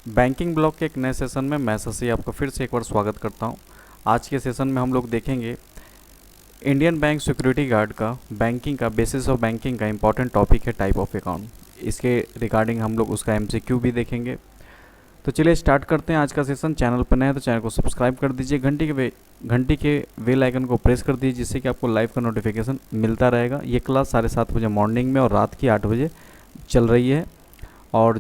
Banking block के एक नए सेशन में मैं शशि आपका फिर से एक बार स्वागत करता हूं। आज के सेशन में हम लोग देखेंगे इंडियन बैंक सिक्योरिटी गार्ड का बैंकिंग का बेसिस ऑफ बैंकिंग का इंपॉर्टेंट टॉपिक है टाइप ऑफ अकाउंट। इसके रिगार्डिंग हम लोग उसका एमसीक्यू भी देखेंगे। तो चलिए स्टार्ट करते हैं आज का सेशन। चैनल पर नए हैं तो चैनल को सब्सक्राइब कर दीजिए, घंटी के बेल आइकन को प्रेस कर दीजिए, जिससे कि आपको लाइव का नोटिफिकेशन मिलता रहेगा। ये क्लास 7:30 बजे मॉर्निंग में और रात की 8 बजे चल रही है। और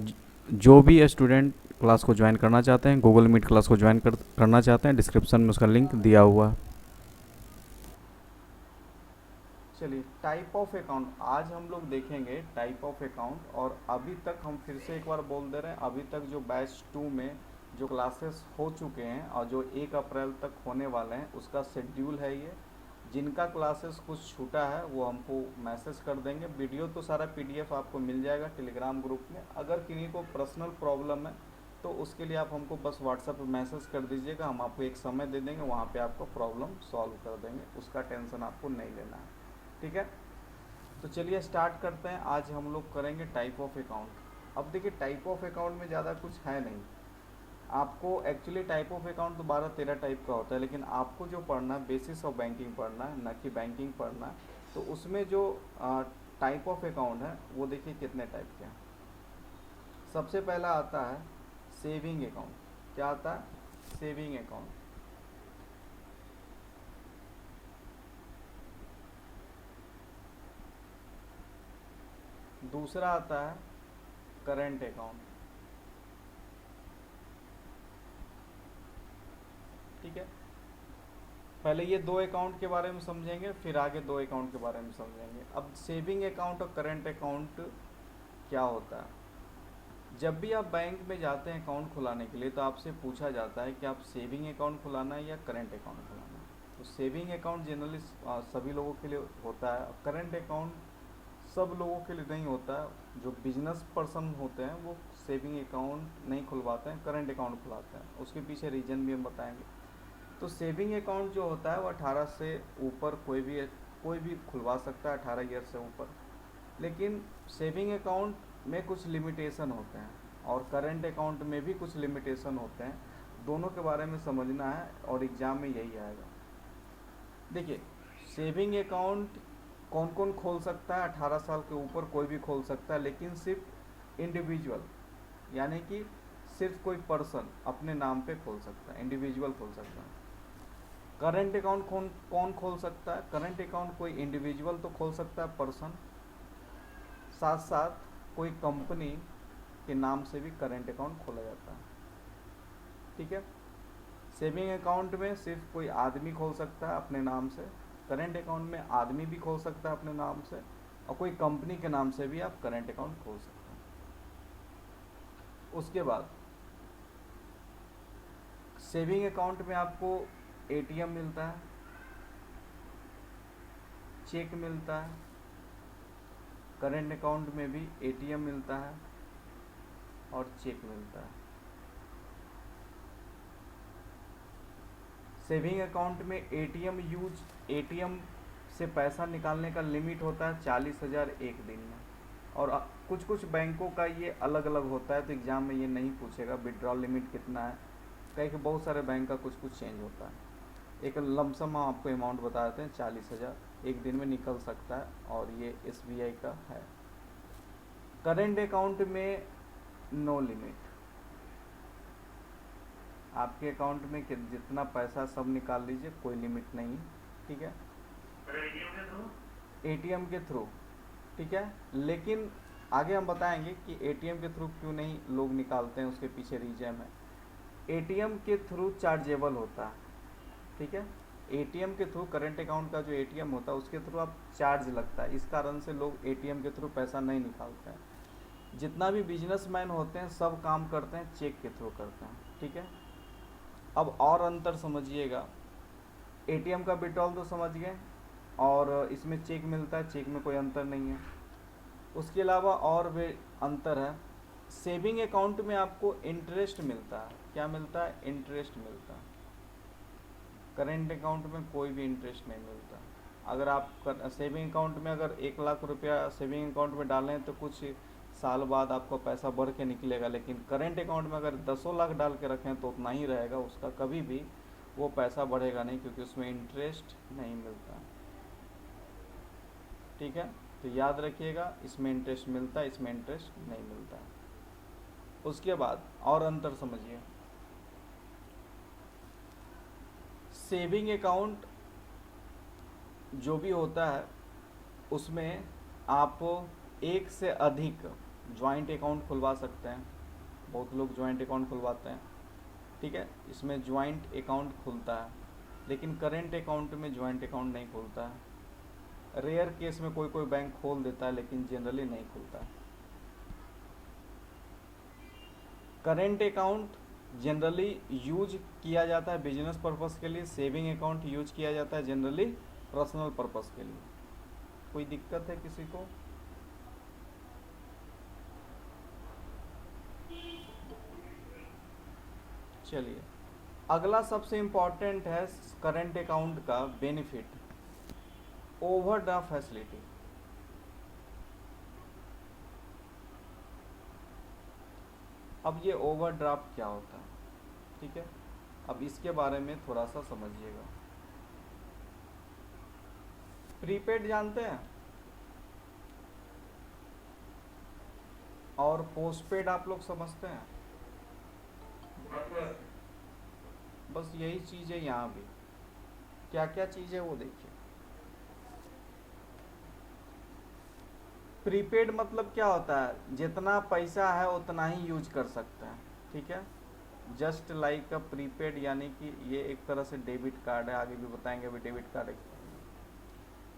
जो भी स्टूडेंट क्लास को ज्वाइन करना चाहते हैं, गूगल मीट क्लास को ज्वाइन करना चाहते हैं, डिस्क्रिप्शन में उसका लिंक दिया हुआ है। चलिए टाइप ऑफ अकाउंट आज हम लोग देखेंगे टाइप ऑफ अकाउंट। और अभी तक हम फिर से एक बार बोल दे रहे हैं, अभी तक जो बैच 2 में जो क्लासेस हो चुके हैं और जो 1 अप्रैल तक होने वाले हैं उसका शेड्यूल है ये। जिनका क्लासेस कुछ छूटा है वो हमको मैसेज कर देंगे। वीडियो तो सारा पीडीएफ आपको मिल जाएगा टेलीग्राम ग्रुप में। अगर किन्हीं को पर्सनल प्रॉब्लम है तो उसके लिए आप हमको बस व्हाट्सएप पे मैसेज कर दीजिएगा, हम आपको एक समय दे देंगे, वहाँ पे आपको प्रॉब्लम सॉल्व कर देंगे। उसका टेंशन आपको नहीं लेना है, ठीक है। तो चलिए स्टार्ट करते हैं। आज हम लोग करेंगे टाइप ऑफ अकाउंट। अब देखिए टाइप ऑफ अकाउंट में ज़्यादा कुछ है नहीं। आपको एक्चुअली टाइप ऑफ अकाउंट तो 12-13 टाइप का होता है, लेकिन आपको जो पढ़ना है बेसिस ऑफ बैंकिंग पढ़ना है, न कि बैंकिंग पढ़ना है। तो उसमें जो टाइप ऑफ अकाउंट है वो देखिए कितने टाइप के हैं। सबसे पहला आता है सेविंग अकाउंट। क्या आता है? Saving account. दूसरा आता है करंट अकाउंट, ठीक है। पहले ये 2 अकाउंट के बारे में समझेंगे, फिर आगे 2 अकाउंट के बारे में समझेंगे। अब सेविंग अकाउंट और करंट अकाउंट क्या होता है? जब भी आप बैंक में जाते हैं अकाउंट खुलाने के लिए तो आपसे पूछा जाता है कि आप सेविंग अकाउंट खुलाना है या करंट अकाउंट खुलाना है। तो सेविंग अकाउंट जनरली सभी लोगों के लिए होता है। करंट अकाउंट सब लोगों के लिए नहीं होता है। जो बिजनेस पर्सन होते हैं वो सेविंग अकाउंट नहीं खुलवाते हैं, करंट अकाउंट खुलाते हैं। उसके पीछे रीजन भी हम बताएंगे। तो सेविंग अकाउंट जो होता है वो 18 से ऊपर कोई भी खुलवा सकता है, 18 ईयर से ऊपर। लेकिन सेविंग अकाउंट में कुछ लिमिटेशन होते हैं और करंट अकाउंट में भी कुछ लिमिटेशन होते हैं। दोनों के बारे में समझना है और एग्ज़ाम में यही आएगा। देखिए सेविंग अकाउंट कौन कौन खोल सकता है? 18 साल के ऊपर कोई भी खोल सकता है, लेकिन सिर्फ इंडिविजुअल, यानी कि सिर्फ कोई पर्सन अपने नाम पे खोल सकता है, इंडिविजुअल खोल सकता है। करंट अकाउंट कौन कौन खोल सकता है? करंट अकाउंट कोई इंडिविजुअल तो खोल सकता है, पर्सन, साथ साथ कोई कंपनी के नाम से भी करंट अकाउंट खोला जाता है, ठीक है। सेविंग अकाउंट में सिर्फ कोई आदमी खोल सकता है अपने नाम से। करंट अकाउंट में आदमी भी खोल सकता है अपने नाम से, और कोई कंपनी के नाम से भी आप करंट अकाउंट खोल सकते हैं। उसके बाद सेविंग अकाउंट में आपको एटीएम मिलता है, चेक मिलता है। करंट अकाउंट में भी एटीएम मिलता है और चेक मिलता है। सेविंग अकाउंट में एटीएम से पैसा निकालने का लिमिट होता है 40,000 एक दिन में। और कुछ कुछ बैंकों का ये अलग अलग होता है, तो एग्ज़ाम में ये नहीं पूछेगा विड्रॉल लिमिट कितना है, कहीं कि बहुत सारे बैंक का कुछ कुछ चेंज होता है। एक लमसम हम आपको अमाउंट बता देते हैं, 40,000 एक दिन में निकल सकता है, और ये एसबीआई का है। करंट अकाउंट में नो लिमिट। आपके अकाउंट में जितना पैसा सब निकाल लीजिए, कोई लिमिट नहीं, ठीक है। एटीएम के थ्रू, ठीक है। लेकिन आगे हम बताएंगे कि एटीएम के थ्रू क्यों नहीं लोग निकालते हैं, उसके पीछे रीजन है। एटीएम के थ्रू चार्जेबल होता है, ठीक है। एटीएम के थ्रू करंट अकाउंट का जो एटीएम होता है उसके थ्रू आप चार्ज लगता है, इस कारण से लोग एटीएम के थ्रू पैसा नहीं निकालते हैं। जितना भी बिजनेसमैन होते हैं सब काम करते हैं चेक के थ्रू करते हैं, ठीक है। अब और अंतर समझिएगा। एटीएम का विड्रॉल तो समझ गए, और इसमें चेक मिलता है, चेक में कोई अंतर नहीं है। उसके अलावा और भी अंतर है। सेविंग अकाउंट में आपको इंटरेस्ट मिलता है। क्या मिलता है? इंटरेस्ट मिलता है। करेंट अकाउंट में कोई भी इंटरेस्ट नहीं मिलता। अगर आप सेविंग अकाउंट में अगर 1 लाख रुपया सेविंग अकाउंट में डालें तो कुछ साल बाद आपका पैसा बढ़ के निकलेगा, लेकिन करेंट अकाउंट में अगर 10 लाख डाल के रखें तो उतना ही रहेगा, उसका कभी भी वो पैसा बढ़ेगा नहीं, क्योंकि उसमें इंटरेस्ट नहीं मिलता। ठीक है, तो याद रखिएगा, इसमें इंटरेस्ट मिलता है, इसमें इंटरेस्ट नहीं मिलता है। उसके बाद और अंतर समझिए, सेविंग अकाउंट जो भी होता है उसमें आप एक से अधिक ज्वाइंट अकाउंट खुलवा सकते हैं, बहुत लोग ज्वाइंट अकाउंट खुलवाते हैं। ठीक है, इसमें ज्वाइंट अकाउंट खुलता है, लेकिन करेंट अकाउंट में ज्वाइंट अकाउंट नहीं खुलता है। रेयर केस में कोई कोई बैंक खोल देता है, लेकिन जनरली नहीं खुलता है। करेंट अकाउंट जनरली यूज किया जाता है बिजनेस पर्पस के लिए, सेविंग अकाउंट यूज किया जाता है जनरली पर्सनल पर्पस के लिए। कोई दिक्कत है किसी को? चलिए, अगला सबसे इम्पॉर्टेंट है करेंट अकाउंट का बेनिफिट, ओवरड्राफ्ट फैसिलिटी। अब ये ओवरड्राफ्ट क्या होता है? ठीक है, अब इसके बारे में थोड़ा सा समझिएगा। प्रीपेड जानते हैं और पोस्टपेड आप लोग समझते हैं, बस यही चीज़ है यहाँ भी। क्या क्या चीज़ है वो देखिए। प्रीपेड मतलब क्या होता है, जितना पैसा है उतना ही यूज कर सकते हैं। ठीक है, जस्ट लाइक अ प्रीपेड, यानी कि ये एक तरह से डेबिट कार्ड है, आगे भी बताएंगे अभी डेबिट कार्ड है।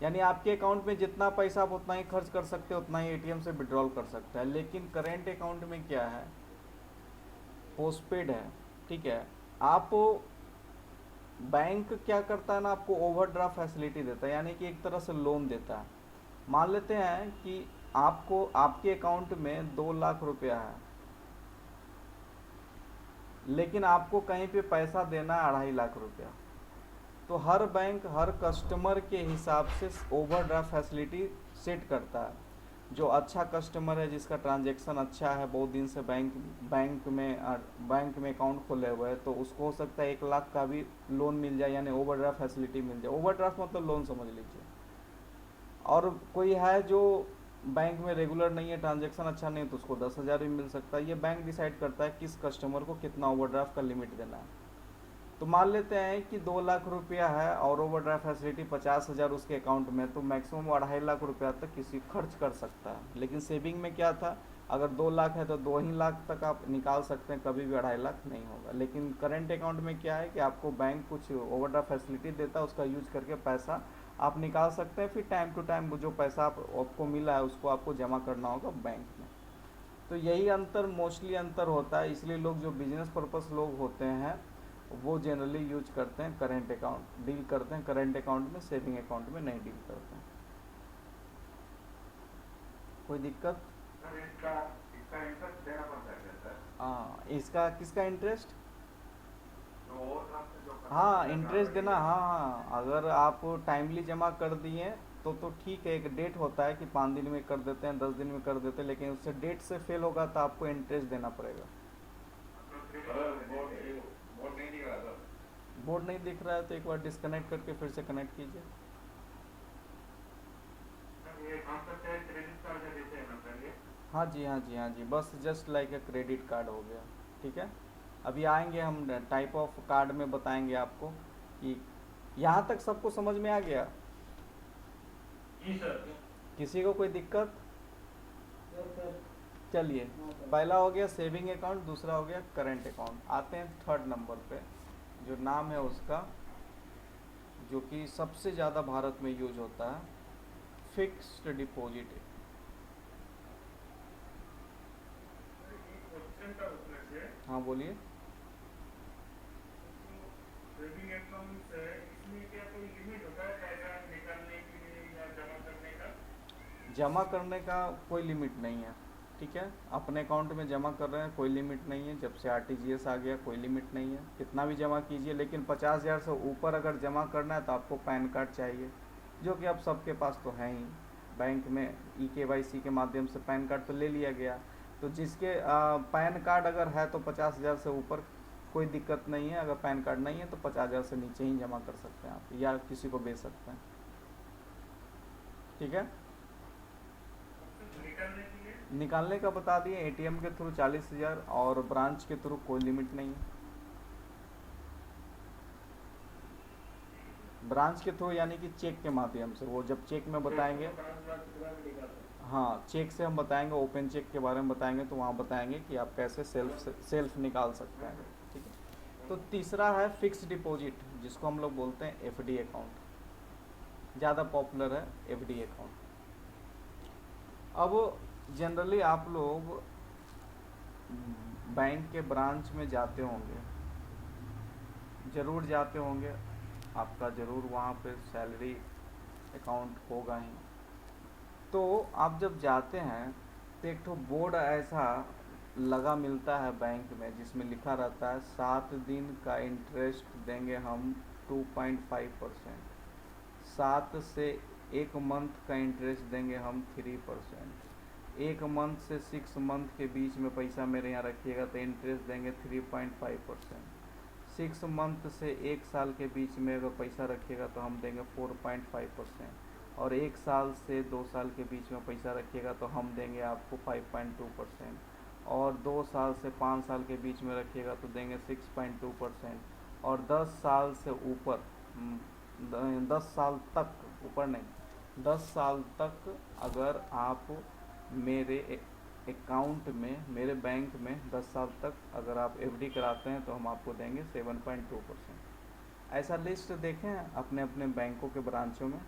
यानी आपके अकाउंट में जितना पैसा आप उतना ही खर्च कर सकते हैं, उतना ही एटीएम से विड्रॉल कर सकते हैं। लेकिन करेंट अकाउंट में क्या है, पोस्टपेड है। ठीक है, आप बैंक क्या करता है ना, आपको ओवरड्राफ्ट फैसिलिटी देता है, यानी कि एक तरह से लोन देता है। मान लेते हैं कि आपको आपके अकाउंट में 2 लाख रुपया है, लेकिन आपको कहीं पे पैसा देना है 2.5 लाख रुपया, तो हर बैंक हर कस्टमर के हिसाब से ओवरड्राफ्ट फैसिलिटी सेट करता है। जो अच्छा कस्टमर है, जिसका ट्रांजैक्शन अच्छा है, बहुत दिन से बैंक में अकाउंट खोले हुए है, तो उसको हो सकता है 1 लाख का भी लोन मिल जाए, यानी ओवरड्राफ्ट फैसिलिटी मिल जाए। ओवरड्राफ्ट मतलब लोन समझ लीजिए। और कोई है जो बैंक में रेगुलर नहीं है, ट्रांजैक्शन अच्छा नहीं है, तो उसको 10,000 भी मिल सकता है। ये बैंक डिसाइड करता है किस कस्टमर को कितना ओवरड्राफ्ट का लिमिट देना है। तो मान लेते हैं कि 2 लाख रुपया है और ओवरड्राफ्ट फैसिलिटी 50,000 उसके अकाउंट में, तो मैक्सिमम 2.5 लाख रुपया तक किसी खर्च कर सकता है। लेकिन सेविंग में क्या था, अगर 2 लाख है तो 2 ही लाख तक आप निकाल सकते हैं, कभी भी 2.5 लाख नहीं होगा। लेकिन करेंट अकाउंट में क्या है कि आपको बैंक कुछ ओवरड्राफ्ट फैसिलिटी देता है, उसका यूज करके पैसा आप निकाल सकते हैं। फिर टाइम टू टाइम वो जो पैसा आपको मिला है उसको आपको जमा करना होगा बैंक में। तो यही अंतर, मोस्टली अंतर होता है। इसलिए लोग जो बिजनेस पर्पस लोग होते हैं वो जनरली यूज करते हैं करेंट अकाउंट, डील करते हैं करेंट अकाउंट में, सेविंग अकाउंट में नहीं डील करते हैं। कोई दिक्कत? इसका इंटरेस्ट देना पड़ता है सर? हाँ, इसका किसका इंटरेस्ट? जो हाँ, इंटरेस्ट देना, हाँ हाँ, अगर आप टाइमली जमा कर दिए तो ठीक है। एक डेट होता है कि 5 दिन में कर देते हैं, 10 दिन में कर देते हैं, लेकिन उससे डेट से फेल होगा तो आपको इंटरेस्ट देना पड़ेगा। बोर्ड नहीं दिख रहा सर। बोर्ड नहीं दिख रहा है तो एक बार डिस्कनेक्ट करके फिर से कनेक्ट कीजिए। ये कॉन्सेप्ट है क्रेडिट कार्ड से देते हैं ना सर ये? हाँ जी, हाँ जी, हाँ जी, बस just like a credit card हो गया। ठीक है, अभी आएंगे हम टाइप ऑफ कार्ड में, बताएंगे आपको कि यहाँ तक सबको समझ में आ गया? जी सर। किसी को कोई दिक्कत? चलिए, पहला हो गया सेविंग अकाउंट, दूसरा हो गया करेंट अकाउंट। आते हैं थर्ड नंबर पे, जो नाम है उसका, जो कि सबसे ज़्यादा भारत में यूज होता है, फिक्स्ड डिपॉजिट। हाँ बोलिए। सेविंग अकाउंट है, इसमें क्या कोई लिमिट होता है पैसा निकालने के लिए या जमा करने का? जमा करने का कोई लिमिट नहीं है। ठीक है, अपने अकाउंट में जमा कर रहे हैं, कोई लिमिट नहीं है। जब से आरटीजीएस आ गया कोई लिमिट नहीं है, कितना भी जमा कीजिए। लेकिन 50,000 से ऊपर अगर जमा करना है तो आपको पैन कार्ड चाहिए, जो कि अब सबके पास तो है ही। बैंक में EKYC के माध्यम से पैन कार्ड तो ले लिया गया, तो जिसके पैन कार्ड अगर है तो 50,000 से ऊपर कोई दिक्कत नहीं है, अगर पैन कार्ड नहीं है तो 50,000 से नीचे ही जमा कर सकते हैं आप, या किसी को बेच सकते हैं। ठीक है, निकलने के लिए निकालने का बता दिए, ATM के थ्रू 40,000 और ब्रांच के थ्रू कोई लिमिट नहीं है। ब्रांच के थ्रू यानी कि चेक के माध्यम से, वो जब चेक में बताएंगे, हाँ चेक से हम बताएंगे, ओपन चेक के बारे में बताएंगे, तो वहाँ बताएंगे कि आप कैसे सेल्फ निकाल सकते हैं। ठीक है, तो तीसरा है फिक्स डिपॉजिट, जिसको हम लोग बोलते हैं FD अकाउंट, ज़्यादा पॉपुलर है FD अकाउंट। अब जनरली आप लोग बैंक के ब्रांच में जाते होंगे, ज़रूर जाते होंगे, आपका ज़रूर वहाँ पे सैलरी अकाउंट होगा ही। तो आप जब जाते हैं तो एक ठो बोर्ड ऐसा लगा मिलता है बैंक में, जिसमें लिखा रहता है 7 दिन का इंटरेस्ट देंगे हम 2.5%, 7 से 1 मंथ का इंटरेस्ट देंगे हम 3%, 1 मंथ से 6 मंथ के बीच में पैसा मेरे यहाँ रखिएगा तो इंटरेस्ट देंगे 3.5%, 6 मंथ से 1 साल के बीच में अगर पैसा रखिएगा तो हम देंगे 4.5%, और 1 साल से 2 साल के बीच में पैसा रखिएगा तो हम देंगे आपको 5.2%, और 2 साल से 5 साल के बीच में रखिएगा तो देंगे 6.2%, और 10 साल से ऊपर 10 साल तक, ऊपर नहीं 10 साल तक अगर आप मेरे अकाउंट में, मेरे बैंक में 10 साल तक अगर आप FD कराते हैं तो हम आपको देंगे 7.2%। ऐसा लिस्ट देखें अपने अपने बैंकों के ब्रांचों में,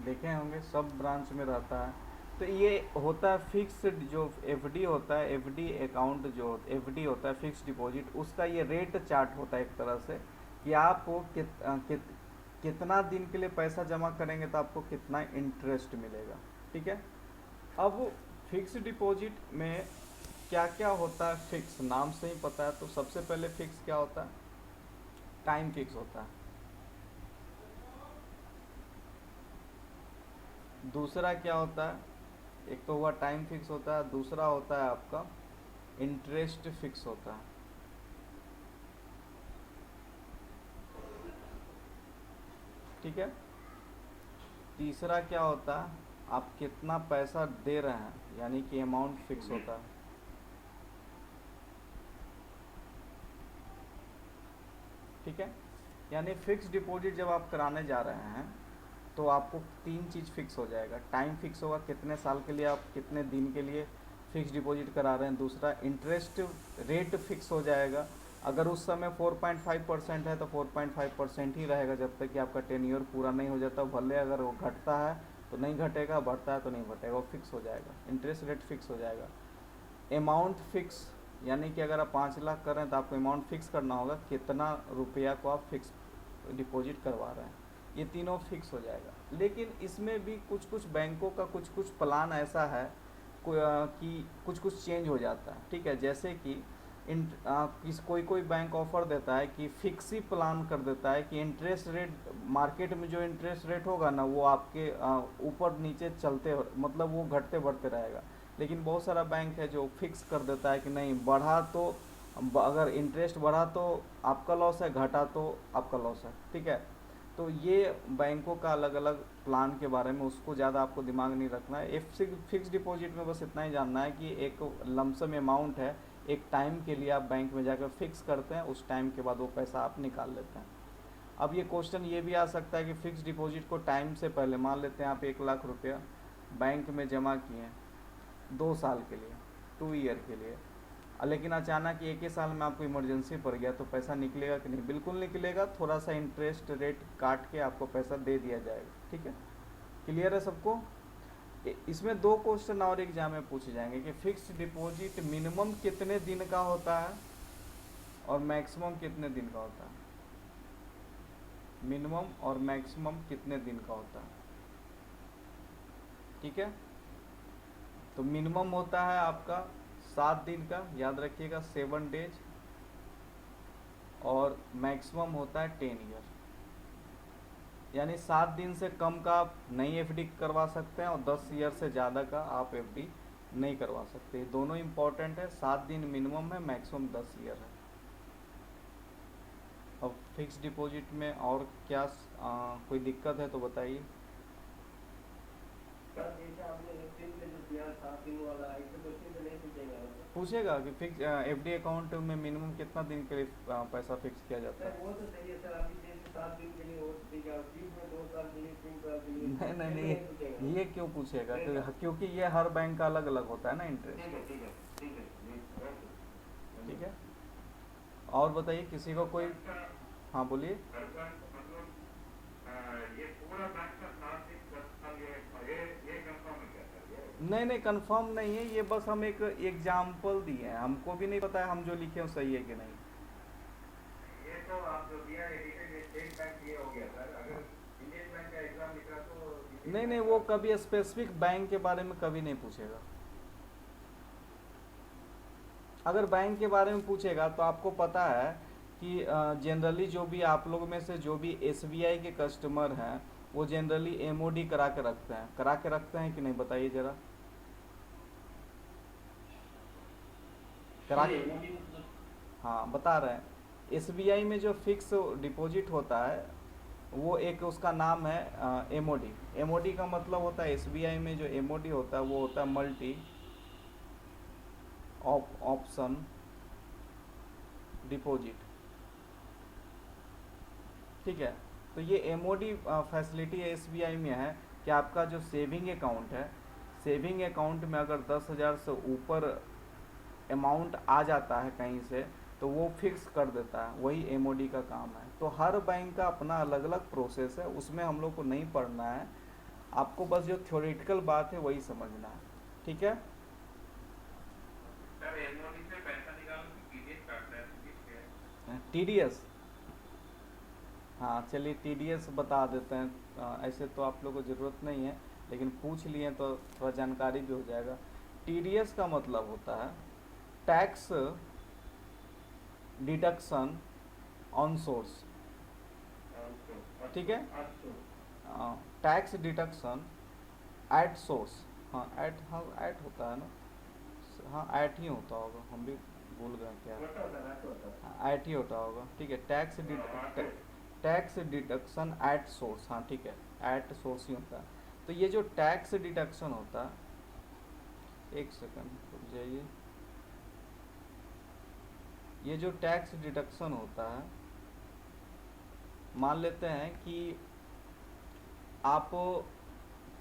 देखे होंगे सब ब्रांच में रहता है। तो ये होता है फिक्स्ड, जो FD होता है, FD अकाउंट जो FD होता है फिक्स्ड डिपॉजिट, उसका ये रेट चार्ट होता है एक तरह से, कि आपको कितना दिन के लिए पैसा जमा करेंगे तो आपको कितना इंटरेस्ट मिलेगा। ठीक है, अब फिक्स्ड डिपॉजिट में क्या क्या होता है, फिक्स नाम से ही पता है। तो सबसे पहले फिक्स क्या होता है, टाइम फिक्स होता है। दूसरा क्या होता है, एक तो हुआ टाइम फिक्स होता है, दूसरा होता है आपका इंटरेस्ट फिक्स होता है। ठीक है, तीसरा क्या होता है, आप कितना पैसा दे रहे हैं, यानी कि अमाउंट फिक्स होता है। ठीक है, यानी फिक्स डिपॉजिट जब आप कराने जा रहे हैं तो आपको 3 चीज़ फिक्स हो जाएगा। टाइम फिक्स होगा, कितने साल के लिए आप कितने दिन के लिए फिक्स डिपॉजिट करा रहे हैं। दूसरा इंटरेस्ट रेट फिक्स हो जाएगा, अगर उस समय 4.5% है तो 4.5% ही रहेगा जब तक कि आपका टेन्योर पूरा नहीं हो जाता। भले अगर वो घटता है तो नहीं घटेगा, बढ़ता है तो नहीं घटेगा, वो फिक्स हो जाएगा, इंटरेस्ट रेट फिक्स हो जाएगा। अमाउंट फिक्स, यानी कि अगर आप 5 लाख कर रहे हैं तो आपको अमाउंट फिक्स करना होगा, कितना रुपया को आप फिक्स डिपॉजिट करवा रहे हैं, ये तीनों फिक्स हो जाएगा। लेकिन इसमें भी कुछ कुछ बैंकों का कुछ कुछ प्लान ऐसा है कि कुछ कुछ चेंज हो जाता है। ठीक है, जैसे कि कोई बैंक ऑफर देता है कि फिक्स ही प्लान कर देता है कि इंटरेस्ट रेट, मार्केट में जो इंटरेस्ट रेट होगा ना वो आपके ऊपर नीचे चलते, मतलब वो घटते बढ़ते रहेगा। लेकिन बहुत सारा बैंक है जो फिक्स कर देता है कि नहीं, बढ़ा तो अगर इंटरेस्ट बढ़ा तो आपका लॉस है, घटा तो आपका लॉस है। ठीक है, तो ये बैंकों का अलग अलग प्लान के बारे में, उसको ज़्यादा आपको दिमाग नहीं रखना है। फिक्स डिपॉजिट में बस इतना ही जानना है कि एक लमसम अमाउंट है, एक टाइम के लिए आप बैंक में जाकर फिक्स करते हैं, उस टाइम के बाद वो पैसा आप निकाल लेते हैं। अब ये क्वेश्चन ये भी आ सकता है कि फिक्स डिपॉजिट को टाइम से पहले, मान लेते हैं आप 1 लाख रुपया बैंक में जमा किए 2 साल के लिए, 2 ईयर के लिए, लेकिन अचानक 1 ही साल में आपको इमरजेंसी पड़ गया तो पैसा निकलेगा कि नहीं? बिल्कुल निकलेगा, थोड़ा सा इंटरेस्ट रेट काट के आपको पैसा दे दिया जाएगा। ठीक है, क्लियर है सबको? इसमें 2 क्वेश्चन और एग्जाम में पूछे जाएंगे कि फिक्स डिपॉजिट मिनिमम कितने दिन का होता है और मैक्सिमम कितने दिन का होता है। मिनिमम और मैक्सिमम कितने दिन का होता है। ठीक है, तो मिनिमम होता है आपका 7 दिन का, याद रखिएगा 7 डेज, और मैक्सिमम होता है 10 ईयर। यानी 7 दिन से कम का आप नई एफडी करवा सकते हैं और 10 ईयर से ज़्यादा का आप एफडी नहीं करवा सकते। दोनों इम्पॉर्टेंट है, 7 दिन मिनिमम है, मैक्सिमम 10 ईयर है। अब फिक्स डिपॉजिट में और क्या कोई दिक्कत है तो बताइए। सर जैसे आपने एक दिन में जो दिया 7 दिन वाला, ऐसे क्वेश्चन तो नहीं पूछेगा ना सर? पूछेगा कि फिक्स एफडी अकाउंट में मिनिमम कितना दिन के लिए पैसा फिक्स किया जाता सर है। वो तो सही है सर, अभी जैसे 7 दिन के लिए हो ठीक है, और बीच में 2 साल के लिए 3 साल के लिए नहीं नहीं ऐसे नहीं, पूछेगा? ये क्यों पूछेगा? नहीं सर। क्योंकि ये हर बैंक का अलग अलग होता है ना इंटरेस्ट। ठीक है ठीक है ठीक है, ओके। ठीक है, और बताइए किसी को कोई। अच्छा, हाँ बोलिए। सरकार मतलब ये पूरा बैंक का 7 दिन 10 साल ये कंफर्म है क्या सर ये? नहीं नहीं, कंफर्म नहीं है ये, बस हम एक एग्जाम्पल दिए हैं, हमको भी नहीं पता है हम जो लिखे हैं वो सही है कि नहीं। ये तो आप जो दिया है डिटेल स्टेट बैंक ये हो गया सर, अगर इंडियन बैंक का एग्जाम निकला तो नहीं नहीं, वो कभी स्पेसिफिक बैंक के बारे में कभी नहीं पूछेगा। अगर बैंक के बारे में पूछेगा तो आपको पता है कि जनरली जो भी आप लोग में से जो भी एसबीआई के कस्टमर हैं वो जनरली एमओडी करा के रखते हैं कि नहीं, बताइए जरा। करा के, हाँ बता रहे हैं। एसबीआई में जो फिक्स डिपॉजिट होता है वो एक उसका नाम है एमओडी। एमओडी का मतलब होता है, एसबीआई में जो एमओडी होता है वो होता है मल्टी ऑप्शन डिपॉजिट। ठीक है, तो ये एमओडी फैसिलिटी एसबीआई में है कि आपका जो सेविंग अकाउंट है, सेविंग अकाउंट में अगर 10,000 से ऊपर अमाउंट आ जाता है कहीं से तो वो फिक्स कर देता है, वही एमओडी का काम है। तो हर बैंक का अपना अलग अलग प्रोसेस है, उसमें हम लोग को नहीं पढ़ना है, आपको बस जो थ्योरेटिकल बात है वही समझना है। ठीक है, सर एमओडी से पैसा निकालने की टीडीएस काटना है तो किसके है? टीडीएस, हाँ चलिए टीडीएस बता देते हैं। ऐसे तो आप लोगों को ज़रूरत नहीं है लेकिन पूछ लिए तो थोड़ा जानकारी भी हो जाएगा। टीडीएस का मतलब होता है टैक्स डिडक्शन ऑन सोर्स। ठीक है, टैक्स डिडक्शन एट सोर्स। हाँ एट, हाँ एट होता है ना, हाँ एट ही होता होगा, हम भी भूल गए क्या। हाँ एट ही होता होगा। ठीक है, टैक्स डिडक्शन एट सोर्स, हाँ ठीक है, एट सोर्स ही होता है। तो ये जो टैक्स डिडक्शन होता है, एक सेकंड रुक जाइए, ये जो टैक्स डिडक्शन होता है, मान लेते हैं कि आप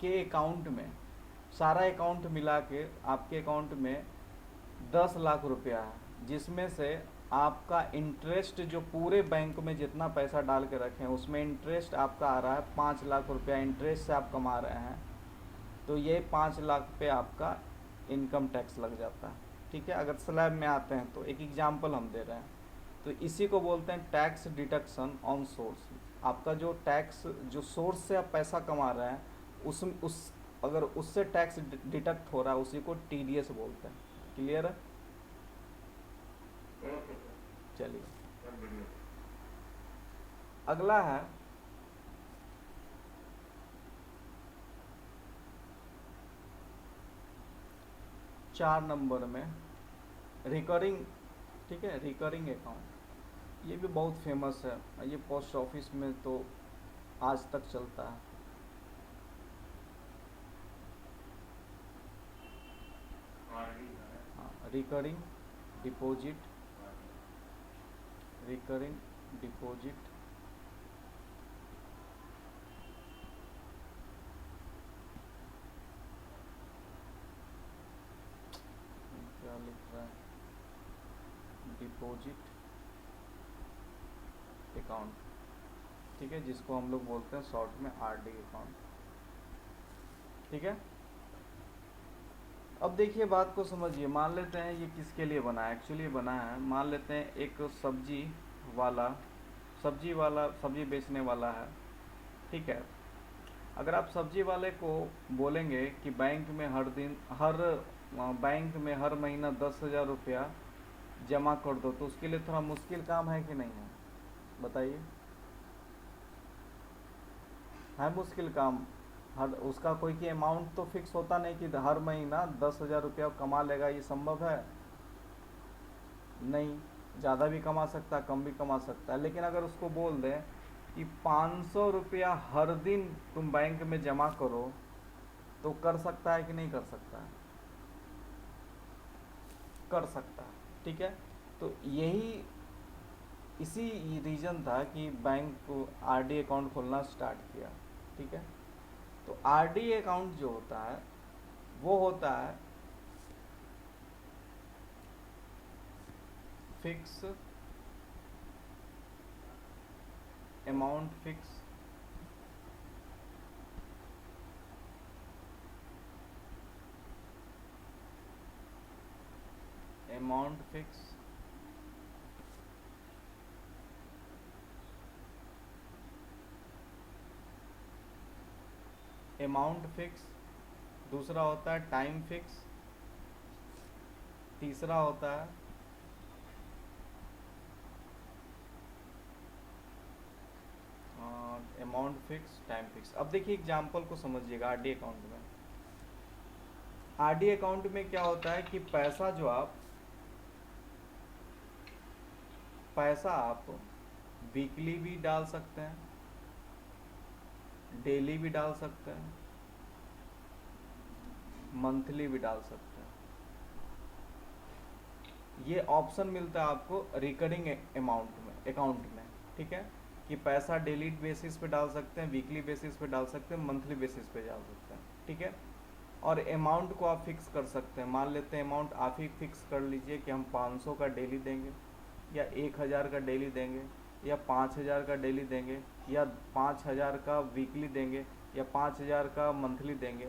के अकाउंट में, सारा अकाउंट मिला के आपके अकाउंट में 10 लाख रुपया है, जिसमें से आपका इंटरेस्ट जो पूरे बैंक में जितना पैसा डाल के रखे हैं उसमें इंटरेस्ट आपका आ रहा है 5 लाख रुपया, इंटरेस्ट से आप कमा रहे हैं, तो ये 5 लाख पे आपका इनकम टैक्स लग जाता है। ठीक है, अगर स्लैब में आते हैं तो एक एग्जांपल हम दे रहे हैं, तो इसी को बोलते हैं टैक्स डिडक्शन ऑन सोर्स। आपका जो टैक्स, जो सोर्स से आप पैसा कमा रहे हैं उस अगर उससे टैक्स डिडक्ट हो रहा है उसी को टीडीएस बोलते हैं। क्लियर है? ओके सर, चलिए सर बढ़िया। अगला है चार नंबर में रिकरिंग। ठीक है, रिकरिंग अकाउंट, ये भी बहुत फेमस है, ये पोस्ट ऑफिस में तो आज तक चलता है। हाँ, रिकरिंग डिपॉजिट, रिकरिंग डिपॉजिट, क्या लिख रहा है, डिपॉजिट अकाउंट। ठीक है, जिसको हम लोग बोलते हैं शॉर्ट में आरडी अकाउंट। ठीक है, अब देखिए बात को समझिए, मान लेते हैं ये किसके लिए बना है, एक्चुअली बना है, मान लेते हैं एक सब्जी वाला सब्जी बेचने वाला है। ठीक है, अगर आप सब्जी वाले को बोलेंगे कि बैंक में हर महीना 10,000 रुपया जमा कर दो, तो उसके लिए थोड़ा मुश्किल काम है कि नहीं है, बताइए। है मुश्किल काम। हर उसका कोई कि अमाउंट तो फिक्स होता नहीं कि हर महीना 10,000 रुपया कमा लेगा, ये संभव है नहीं। ज़्यादा भी कमा सकता है, कम भी कमा सकता है। लेकिन अगर उसको बोल दें कि 500 रुपया हर दिन तुम बैंक में जमा करो, तो कर सकता है कि नहीं कर सकता है? कर सकता है। ठीक है, तो यही इसी रीज़न था कि बैंक को आरडी अकाउंट खोलना स्टार्ट किया। ठीक है, तो आरडी अकाउंट जो होता है वो होता है fix amount, fix amount, fix amount fix, दूसरा होता है टाइम फिक्स, तीसरा होता है अमाउंट फिक्स, टाइम फिक्स। अब देखिए एग्जांपल को समझिएगा। आरडी अकाउंट में, आरडी अकाउंट में क्या होता है कि पैसा आप वीकली भी डाल सकते हैं, डेली भी डाल सकते हैं, मंथली भी डाल सकते हैं। ये ऑप्शन मिलता है आपको रिकरिंग अकाउंट में। ठीक है, कि पैसा डेली बेसिस पे डाल सकते हैं, वीकली बेसिस पे डाल सकते हैं, मंथली बेसिस पे डाल सकते हैं। ठीक है, और अमाउंट को आप फिक्स कर सकते हैं। मान लेते हैं अमाउंट आप ही फिक्स कर लीजिए कि हम 500 का डेली देंगे, या 1000 का डेली देंगे, या 5000 का डेली देंगे, या 5000 का वीकली देंगे, या 5000 का मंथली देंगे।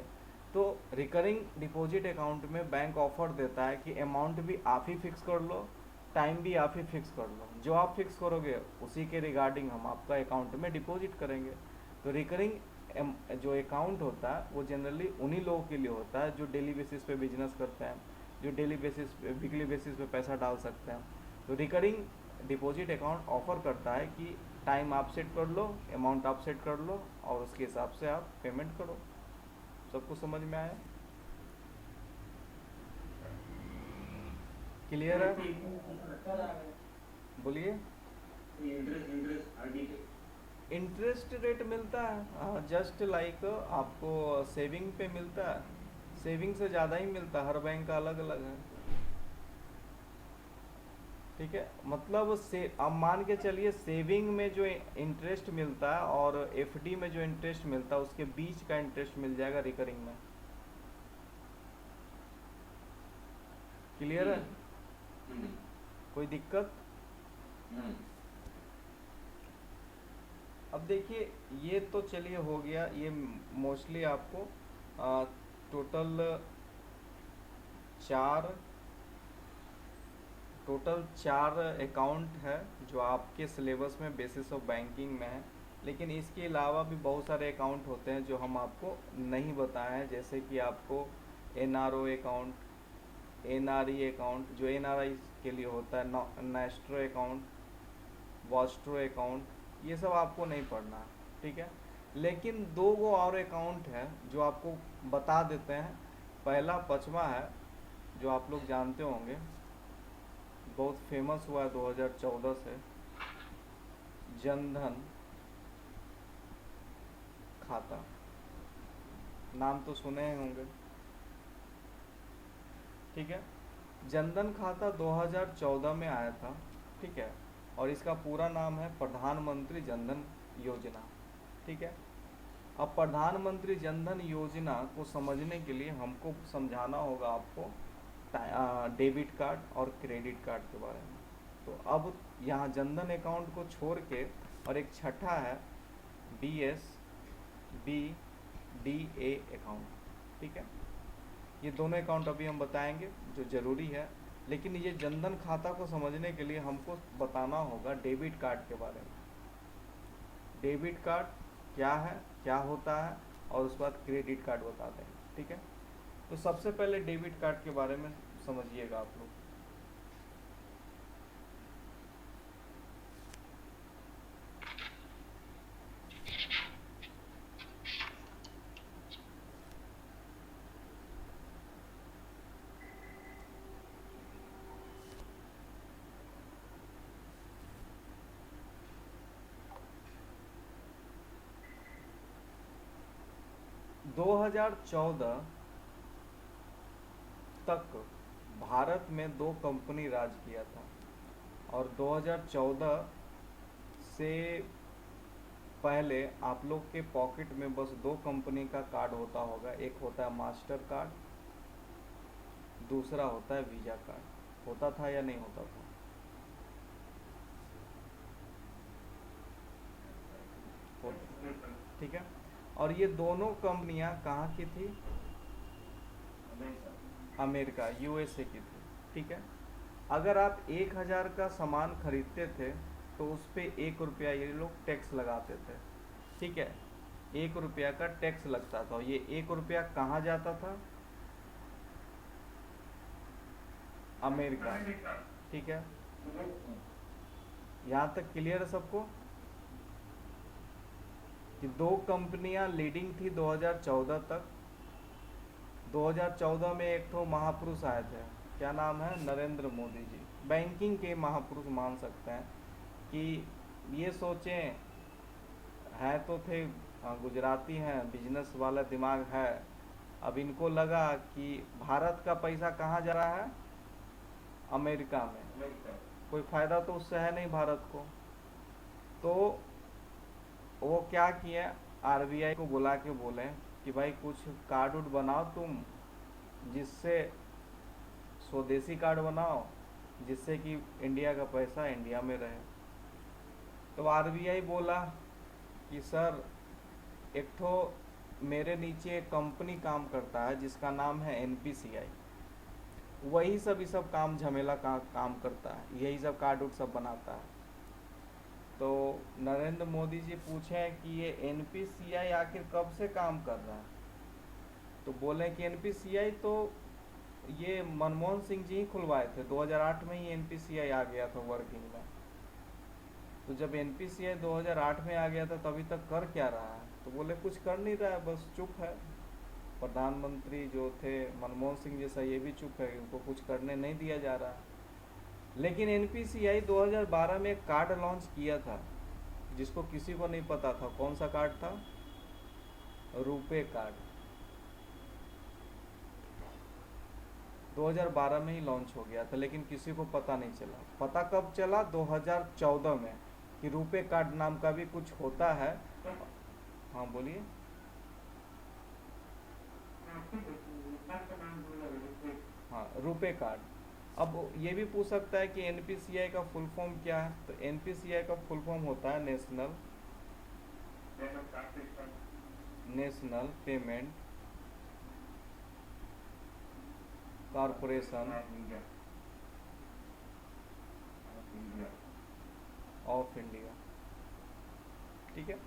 तो रिकरिंग डिपॉजिट अकाउंट में बैंक ऑफर देता है कि अमाउंट भी आप ही फिक्स कर लो, टाइम भी आप ही फिक्स कर लो। जो आप फिक्स करोगे उसी के रिगार्डिंग हम आपका अकाउंट में डिपॉजिट करेंगे। तो रिकरिंग जो अकाउंट होता है वो जनरली उन्हीं लोगों के लिए होता है जो डेली बेसिस पे बिजनेस करते हैं, जो डेली बेसिस पे, वीकली बेसिस पे पैसा डाल सकते हैं। तो रिकरिंग डिपॉजिट अकाउंट ऑफर करता है कि टाइम आप सेट कर लो, अमाउंट आप सेट कर लो, और उसके हिसाब से आप पेमेंट करो। सबको समझ में आया? क्लियर है? बोलिए। इंटरेस्ट आरडी इंटरेस्ट रेट मिलता है जस्ट लाइक आपको सेविंग पे मिलता है, सेविंग से ज़्यादा ही मिलता है। हर बैंक का अलग अलग है। ठीक है, मतलब से अब मान के चलिए सेविंग में जो इंटरेस्ट मिलता है और एफडी में जो इंटरेस्ट मिलता है उसके बीच का इंटरेस्ट मिल जाएगा रिकरिंग में। क्लियर है? कोई दिक्कत? अब देखिए ये तो चलिए हो गया, ये मोस्टली आपको टोटल चार अकाउंट है जो आपके सिलेबस में बेसिस ऑफ बैंकिंग में है। लेकिन इसके अलावा भी बहुत सारे अकाउंट होते हैं जो हम आपको नहीं बताए हैं, जैसे कि आपको एनआरओ अकाउंट, एनआरई अकाउंट जो एनआरआई के लिए होता है, नेस्ट्रो अकाउंट, वॉस्ट्रो अकाउंट, ये सब आपको नहीं पढ़ना है। ठीक है, लेकिन दो गो और अकाउंट है जो आपको बता देते हैं। पहला पचवा है जो आप लोग जानते होंगे, बहुत फेमस हुआ है 2014 से, जनधन खाता। नाम तो सुने ही होंगे। ठीक है, जनधन खाता 2014 में आया था। ठीक है, और इसका पूरा नाम है प्रधानमंत्री जनधन योजना। ठीक है, अब प्रधानमंत्री जनधन योजना को समझने के लिए हमको समझाना होगा आपको डेबिट कार्ड और क्रेडिट कार्ड के बारे में। तो अब यहाँ जनधन अकाउंट को छोड़ के और एक छठा है BSBDA अकाउंट। ठीक है, ये दोनों अकाउंट अभी हम बताएंगे जो ज़रूरी है। लेकिन ये जनधन खाता को समझने के लिए हमको बताना होगा डेबिट कार्ड के बारे में। डेबिट कार्ड क्या है, क्या होता है, और उसके बाद क्रेडिट कार्ड बता देंगे। ठीक है, तो सबसे पहले डेबिट कार्ड के बारे में समझिएगा आप लोग। 2014 तक भारत में 2 कंपनी राज किया था, और 2014 से पहले आप लोग के पॉकेट में बस 2 कंपनी का कार्ड होता होगा। एक होता है मास्टर कार्ड, दूसरा होता है वीजा कार्ड। होता था या नहीं होता था? ठीक है। और ये दोनों कंपनियां कहाँ की थी? अमेरिका, यूएसए की थी। ठीक है। अगर आप 1000 का सामान खरीदते थे तो उस पर 1 रुपया ये लोग टैक्स लगाते थे। ठीक है, 1 रुपया का टैक्स लगता था। ये 1 रुपया कहाँ जाता था? अमेरिका। ठीक है, यहाँ तक क्लियर है सबको कि 2 कंपनियां लीडिंग थी 2014 तक। 2014 में एक तो महापुरुष आए थे, क्या नाम है? नरेंद्र मोदी जी। बैंकिंग के महापुरुष मान सकते हैं कि ये सोचें, है तो थे गुजराती हैं, बिजनेस वाला दिमाग है। अब इनको लगा कि भारत का पैसा कहाँ जा रहा है? अमेरिका में। कोई फायदा तो उससे है नहीं भारत को। तो वो क्या किया, आरबीआई को बुला के बोले कि भाई कुछ कार्ड उड बनाओ तुम, जिससे स्वदेशी कार्ड बनाओ, जिससे कि इंडिया का पैसा इंडिया में रहे। तो आरबीआई बोला कि सर, एक ठो मेरे नीचे एक कंपनी काम करता है जिसका नाम है एनपीसीआई, वही सब ये सब काम झमेला का काम करता है, यही सब कार्ड उड सब बनाता है। तो नरेंद्र मोदी जी पूछे कि ये एनपीसीआई आखिर कब से काम कर रहा है? तो बोले कि एनपीसीआई तो ये मनमोहन सिंह जी ही खुलवाए थे, 2008 में ही एनपीसीआई आ गया था वर्किंग में। तो जब एनपीसीआई 2008 में आ गया था तो अभी तक कर क्या रहा है? तो बोले कुछ कर नहीं रहा है, बस चुप है। प्रधानमंत्री जो थे मनमोहन सिंह जैसा ये भी चुप है, उनको कुछ करने नहीं दिया जा रहा है। लेकिन एनपीसीआई 2012 में एक कार्ड लॉन्च किया था जिसको किसी को नहीं पता था। कौन सा कार्ड था? रुपे कार्ड। 2012 में ही लॉन्च हो गया था, लेकिन किसी को पता नहीं चला। पता कब चला? 2014 में, कि रुपे कार्ड नाम का भी कुछ होता है। हाँ बोलिए। हाँ, रुपे कार्ड। अब ये भी पूछ सकता है कि एनपीसीआई का फुल फॉर्म क्या है? तो एनपीसीआई का फुल फॉर्म होता है national payment corporation of India. ठीक है।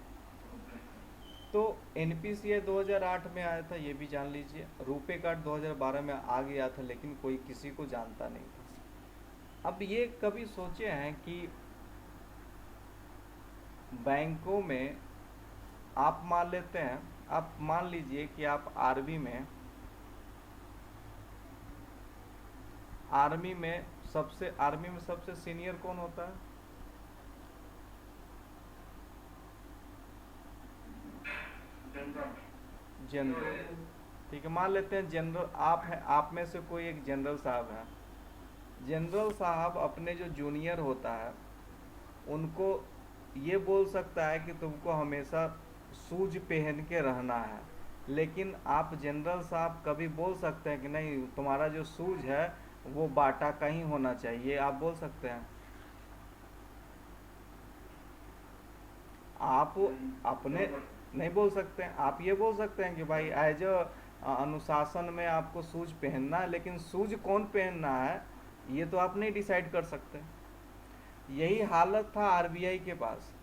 तो एनपीसीआई 2008 में आया था, ये भी जान लीजिए। रुपे कार्ड 2012 में आ गया था, लेकिन कोई किसी को जानता नहीं था। अब ये कभी सोचे हैं कि बैंकों में आप मान लेते हैं, आप मान लीजिए कि आप आर्मी में सबसे सीनियर कौन होता है? जनरल। ठीक है, मान लेते हैं जनरल आप हैं, आप में से कोई एक जनरल साहब है। जनरल साहब अपने जो जूनियर होता है उनको ये बोल सकता है कि तुमको हमेशा शूज पहन के रहना है, लेकिन आप जनरल साहब कभी बोल सकते हैं कि नहीं, तुम्हारा जो शूज है वो बाटा का ही होना चाहिए? आप बोल सकते हैं? आप अपने नहीं बोल सकते हैं। आप ये बोल सकते हैं कि भाई एज अनुशासन में आपको शूज पहनना है, लेकिन शूज कौन पहनना है ये तो आप नहीं डिसाइड कर सकते। यही हालत था आरबीआई के पास।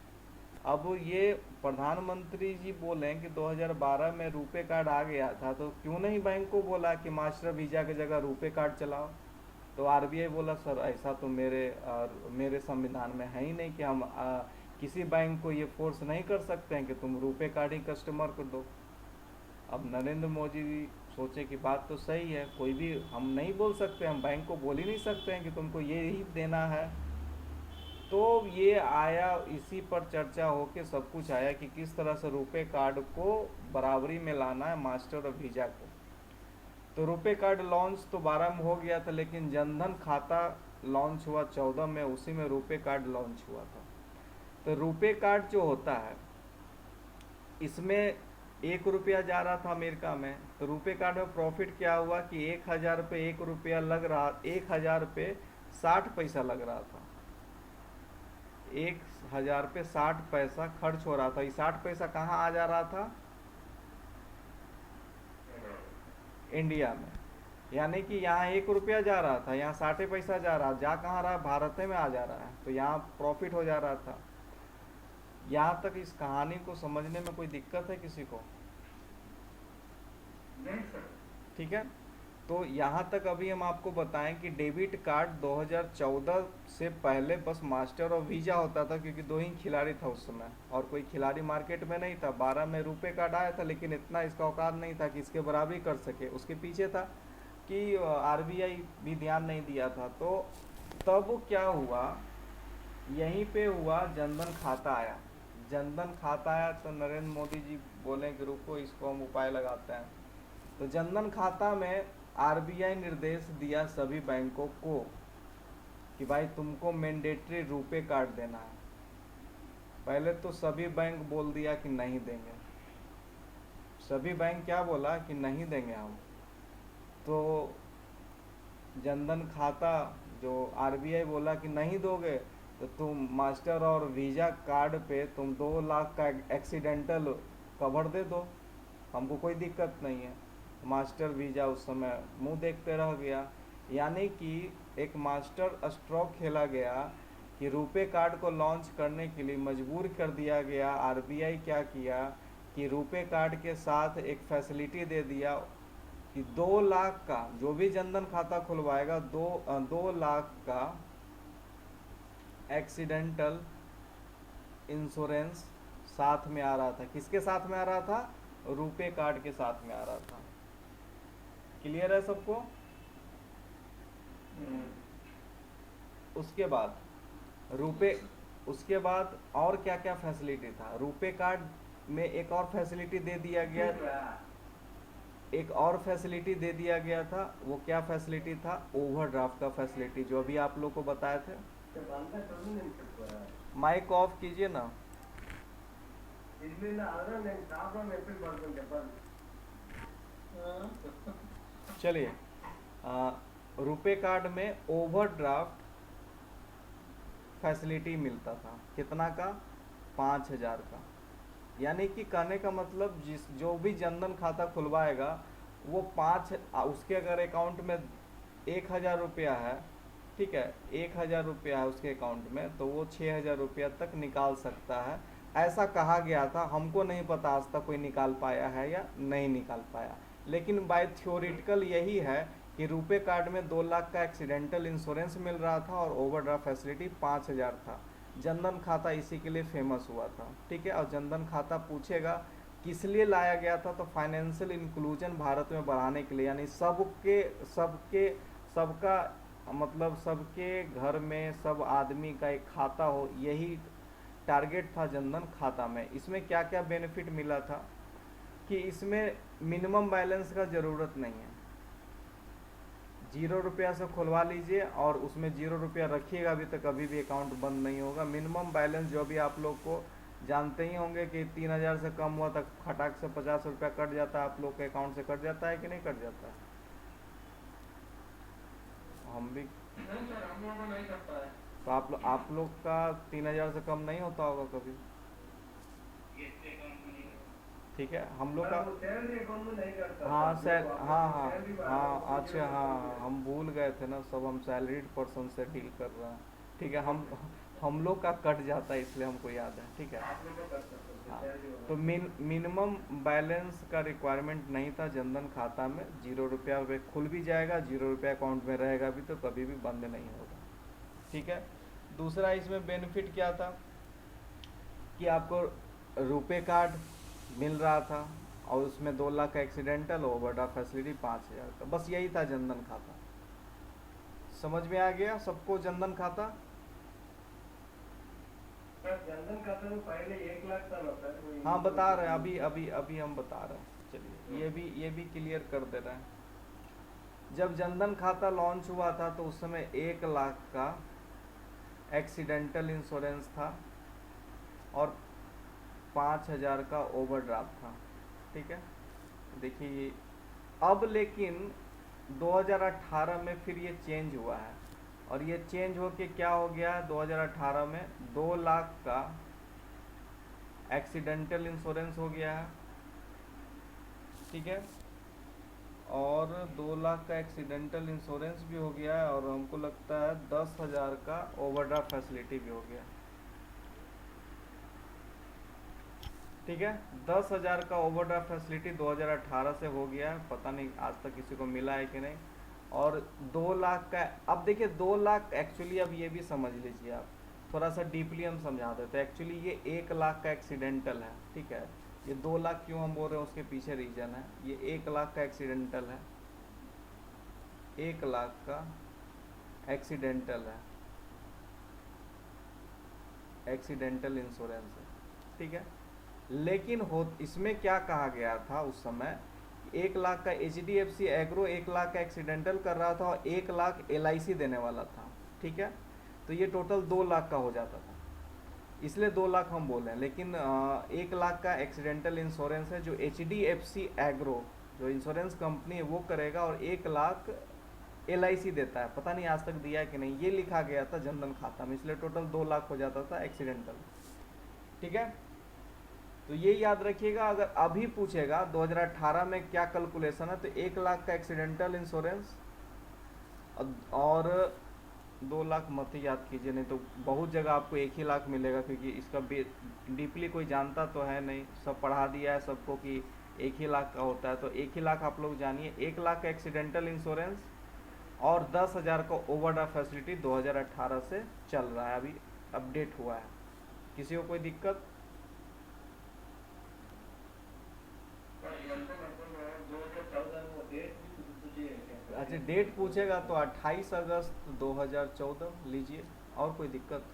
अब ये प्रधानमंत्री जी बोले कि 2012 में रुपे कार्ड आ गया था, तो क्यों नहीं बैंक को बोला कि मास्टर वीजा की जगह रुपे कार्ड चलाओ? तो आरबीआई बोला सर ऐसा तो मेरे संविधान में है ही नहीं कि हम किसी बैंक को ये फोर्स नहीं कर सकते हैं कि तुम रुपे कार्ड ही कस्टमर को दो। अब नरेंद्र मोदी जी सोचे कि बात तो सही है, कोई भी हम नहीं बोल सकते, हम बैंक को बोल ही नहीं सकते हैं कि तुमको ये ही देना है। तो ये आया, इसी पर चर्चा हो के सब कुछ आया कि किस तरह से रुपए कार्ड को बराबरी में लाना है मास्टर और वीजा को। तो रुपए कार्ड लॉन्च तो 12 में हो गया था, लेकिन जनधन खाता लॉन्च हुआ 14 में, उसी में रुपए कार्ड लॉन्च हुआ था। तो रुपए कार्ड जो होता है, इसमें 1 रुपया जा रहा था अमेरिका में, तो रुपए कार्ड में प्रॉफिट क्या हुआ कि 1,000 पे 1 रुपया लग रहा, 1,000 पे 60 पैसा लग रहा था, 1,000 पे 60 पैसा खर्च हो रहा था। ये 60 पैसा कहाँ आ जा रहा था? इंडिया में। यानी कि यहाँ 1 रुपया जा रहा था, यहाँ 60 पैसा जा रहा, जा कहाँ रहा? भारत में आ जा रहा है, तो यहाँ प्रॉफिट हो जा रहा था। यहाँ तक इस कहानी को समझने में कोई दिक्कत है किसी को? नहीं सर। ठीक है, तो यहाँ तक अभी हम आपको बताएं कि डेबिट कार्ड 2014 से पहले बस मास्टर और वीजा होता था, क्योंकि दो ही खिलाड़ी था उस समय, और कोई खिलाड़ी मार्केट में नहीं था। 12 में रुपए कार्ड आया था, लेकिन इतना इसका औकात नहीं था कि इसके बराबरी कर सके। उसके पीछे था कि आरबीआई भी ध्यान नहीं दिया था। तो तब क्या हुआ, यहीं पे हुआ, जनधन खाता आया। जनधन खाता आया तो नरेंद्र मोदी जी बोले कि रुको, इसको हम उपाय लगाते हैं। तो जनधन खाता में आरबीआई निर्देश दिया सभी बैंकों को कि भाई तुमको मैंडेटरी रुपए कार्ड देना है। पहले तो सभी बैंक बोल दिया कि नहीं देंगे, सभी बैंक क्या बोला कि नहीं देंगे हम। तो जनधन खाता जो आरबीआई बोला कि नहीं दोगे तो तुम मास्टर और वीजा कार्ड पे तुम 2 लाख का एक्सीडेंटल कवर दे दो, हमको कोई दिक्कत नहीं है। मास्टर वीजा उस समय मुंह देखते रह गया। यानी कि एक मास्टर स्ट्रोक खेला गया कि रुपए कार्ड को लॉन्च करने के लिए मजबूर कर दिया गया। आरबीआई क्या किया कि रुपए कार्ड के साथ एक फैसिलिटी दे दिया कि 2 लाख का जो भी जनधन खाता खुलवाएगा 2 लाख का एक्सीडेंटल इंश्योरेंस साथ में आ रहा था। किसके साथ में आ रहा था? रुपए कार्ड के साथ में आ रहा था। क्लियर है सबको? उसके बाद उसके बाद और क्या क्या फैसिलिटी था? रुपए कार्ड में एक और फैसिलिटी दे दिया गया, एक और फैसिलिटी दे दिया गया था। वो क्या फैसिलिटी था? ओवरड्राफ्ट का फैसिलिटी, जो अभी आप लोग को बताए थे। माइक ऑफ कीजिए ना। चलिए, रुपए कार्ड में ओवरड्राफ्ट फैसिलिटी मिलता था। कितना का? 5,000 का। यानी कि कहने का मतलब जो भी जनधन खाता खुलवाएगा वो उसके अगर अकाउंट में 1,000 रुपया है, ठीक है, 1,000 रुपया है उसके अकाउंट में, तो वो 6,000 रुपया तक निकाल सकता है। ऐसा कहा गया था, हमको नहीं पता आज तक कोई निकाल पाया है या नहीं निकाल पाया, लेकिन बाय थ्योरेटिकल यही है कि रुपए कार्ड में 2 लाख का एक्सीडेंटल इंश्योरेंस मिल रहा था और ओवरड्राफ्ट फैसिलिटी 5,000 था। जनधन खाता इसी के लिए फेमस हुआ था, ठीक है। और जनधन खाता पूछेगा किस लिए लाया गया था, तो फाइनेंशियल इंक्लूजन भारत में बढ़ाने के लिए, यानी सबका मतलब सबके घर में सब आदमी का एक खाता हो, यही टारगेट था जनधन खाता में। इसमें क्या क्या बेनिफिट मिला था कि इसमें मिनिमम बैलेंस का ज़रूरत नहीं है। 0 रुपया से खुलवा लीजिए और उसमें 0 रुपया रखिएगा अभी तक, कभी भी अकाउंट बंद नहीं होगा। मिनिमम बैलेंस जो भी आप लोग को जानते ही होंगे कि 3,000 से कम हुआ तक खटाक से 50 रुपया कट जाता है, आप लोग के अकाउंट से कट जाता है कि नहीं कट जाता है? हम भी नहीं सर, हम लोगों को नहीं करता है। तो आप लोग का 3,000 से कम नहीं होता होगा कभी, ठीक है। हम लोग का सैलरी अकाउंट में नहीं करता। हाँ सर, हाँ हाँ सैलरी हाँ, अच्छा हाँ, हम भूल गए थे ना, सब हम सैलरीड पर्सन से डील कर रहे हैं, ठीक है। हम लोग का कट जाता है इसलिए हमको याद है, ठीक है। आप लोग को कर सकते हाँ, हैं सैलरी वाला। तो मिनिमम बैलेंस का रिक्वायरमेंट नहीं था जनधन खाता में। 0 रुपया पे खुल भी जाएगा, 0 रुपया अकाउंट में रहेगा भी तो कभी भी बंद नहीं होगा, ठीक है। दूसरा इसमें बेनिफिट क्या था कि आपको रुपए कार्ड मिल रहा था और उसमें 2 लाख का एक्सीडेंटल, ओवरड्राफ्ट फैसिलिटी 5,000 का, बस यही था जनधन खाता। समझ में आ गया सबको जनधन खाता? सर जनधन खाता में पहले 1 लाख था ना सर वो हाँ बता रहे हैं, इंडिविजुअल। अभी अभी अभी हम बता रहे हैं। चलिए ये भी क्लियर कर दे रहे हैं। जब जनधन खाता लॉन्च हुआ था तो उस समय 1 लाख का एक्सीडेंटल इंश्योरेंस था और 5,000 का ओवरड्राफ्ट था। ठीक है, देखिए अब लेकिन 2018 में फिर ये चेंज हुआ है और ये चेंज होके क्या हो गया है, 2018 में 2 लाख का एक्सीडेंटल इंश्योरेंस हो गया है। ठीक है, और 2 लाख का एक्सीडेंटल इंश्योरेंस भी हो गया है और हमको लगता है 10,000 का ओवरड्राफ्ट फैसिलिटी भी हो गया। ठीक है, 10,000 का ओवरड्राफ्ट फैसिलिटी 2018 से हो गया है, पता नहीं आज तक किसी को मिला है कि नहीं। और 2 लाख का, अब देखिए 2 लाख एक्चुअली, अब ये भी समझ लीजिए आप, थोड़ा सा डीपली हम समझा देते हैं। एक्चुअली ये 1 लाख का एक्सीडेंटल है। ठीक है, ये 2 लाख क्यों हम बोल रहे हैं उसके पीछे रीजन है। ये 1 लाख का एक्सीडेंटल है, 1 लाख का एक्सीडेंटल है, एक्सीडेंटल इंश्योरेंस है। ठीक है, लेकिन हो इसमें क्या कहा गया था उस समय, 1 लाख का HDFC एग्रो 1 लाख का एक्सीडेंटल कर रहा था और 1 लाख LIC देने वाला था। ठीक है, तो ये टोटल 2 लाख का हो जाता था, इसलिए 2 लाख हम बोल रहे हैं। लेकिन 1 लाख का एक्सीडेंटल इंश्योरेंस है जो HDFC एग्रो जो इंश्योरेंस कंपनी है वो करेगा और 1 लाख LIC देता है। पता नहीं आज तक दिया है कि नहीं, ये लिखा गया था जनधन खाता में, इसलिए टोटल 2 लाख हो जाता था एक्सीडेंटल। ठीक है, तो ये याद रखिएगा। अगर अभी पूछेगा 2018 में क्या कैलकुलेशन है, तो 1 लाख का एक्सीडेंटल इंश्योरेंस और 2 लाख मत ही याद कीजिए, नहीं तो बहुत जगह आपको 1 ही लाख मिलेगा, क्योंकि इसका डीपली कोई जानता तो है नहीं, सब पढ़ा दिया है सबको कि 1 ही लाख का होता है। तो 1 ही लाख आप लोग जानिए, 1 लाख का एक्सीडेंटल इंश्योरेंस और 10,000 का ओवरड्राफ्ट फैसिलिटी 2018 से चल रहा है, अभी अपडेट हुआ है। किसी को कोई दिक्कत? अच्छा, डेट पूछेगा तो 28 अगस्त 2014 लीजिए। और कोई दिक्कत?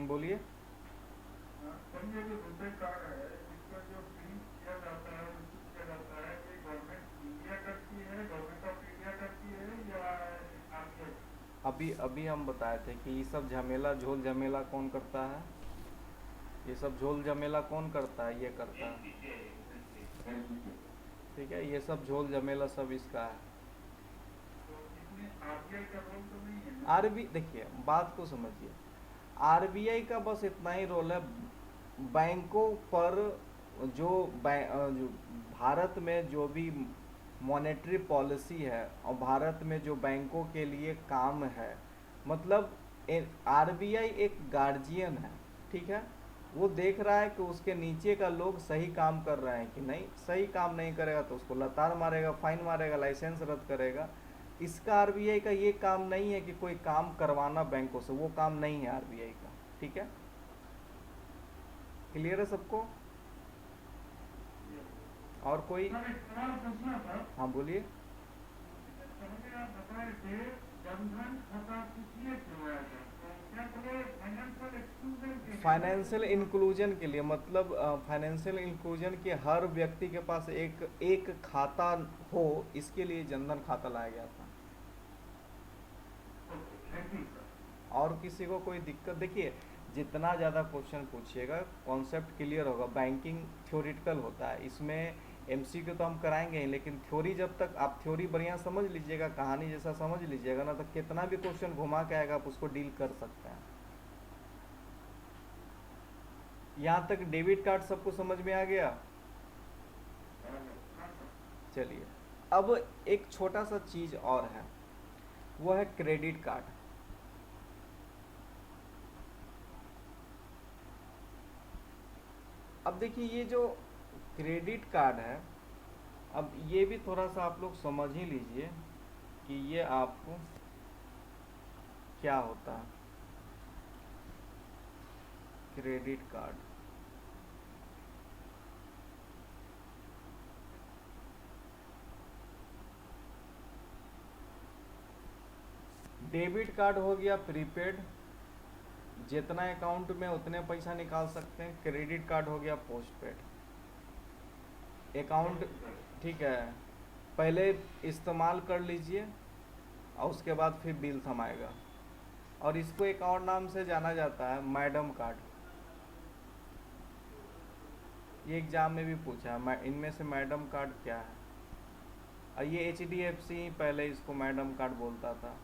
बोलिए। सर ये जो रुपए कार्ड है इसका जो प्रिंट किया जाता है इशू किया जाता है ये गवर्नमेंट इंडिया करती है, गवर्नमेंट ऑफ इंडिया करती है या आरबीआई? अभी हम बताए थे कि ये सब झमेला झोल झमेला कौन करता है, ये सब झोल झमेला कौन करता है, ये करता है। ठीक है, ये सब झोल झमेला सब इसका है। तो इसमें आरबीआई का रोल तो नहीं है ना? आरबी देखिए बात को समझिए, आरबीआई का बस इतना ही रोल है, बैंकों पर जो भारत में जो भी मॉनेटरी पॉलिसी है और भारत में जो बैंकों के लिए काम है, मतलब आरबीआई एक गार्जियन है। ठीक है, वो देख रहा है कि उसके नीचे का लोग सही काम कर रहे हैं कि नहीं, सही काम नहीं करेगा तो उसको लतार मारेगा, फाइन मारेगा, लाइसेंस रद्द करेगा। इसका आरबीआई का ये काम नहीं है कि कोई काम करवाना बैंकों से, वो काम नहीं है आरबीआई का। ठीक है, क्लियर है सबको? और कोई? सर एक सवाल पूछना था। हाँ बोलिए। पहले आप बता रहे थे जनधन खाता किस लिए खुलवाया था, तो क्या खुले फाइनेंशियल एक्सक्लूजन के लिए? फाइनेंशियल इंक्लूजन के लिए, मतलब फाइनेंशियल इंक्लूजन के हर व्यक्ति के पास एक खाता हो, इसके लिए जनधन खाता लाया गया था। Thank you sir. और किसी को कोई दिक्कत? देखिए जितना ज़्यादा क्वेश्चन पूछिएगा कॉन्सेप्ट क्लियर होगा। बैंकिंग थ्योरिटिकल होता है, इसमें एमसीक्यू तो हम कराएंगे ही, लेकिन थ्योरी जब तक आप थ्योरी बढ़िया समझ लीजिएगा, कहानी जैसा समझ लीजिएगा ना, तो कितना भी क्वेश्चन घुमा के आएगा आप उसको डील कर सकते हैं। यहाँ तक डेबिट कार्ड सबको समझ में आ गया? चलिए, अब एक छोटा सा चीज़ और है, वो है क्रेडिट कार्ड। अब देखिए ये जो क्रेडिट कार्ड है, अब ये भी थोड़ा सा आप लोग समझ ही लीजिए कि ये आपको क्या होता है। क्रेडिट कार्ड, डेबिट कार्ड हो गया प्रीपेड, जितना अकाउंट में उतने पैसा निकाल सकते हैं। क्रेडिट कार्ड हो गया पोस्ट पेड अकाउंट, ठीक है, पहले इस्तेमाल कर लीजिए और उसके बाद फिर बिल थमाएगा। और इसको एक और नाम से जाना जाता है, मैडम कार्ड। ये एग्जाम में भी पूछा है, इनमें से मैडम कार्ड क्या है। और ये HDFC पहले इसको मैडम कार्ड बोलता था।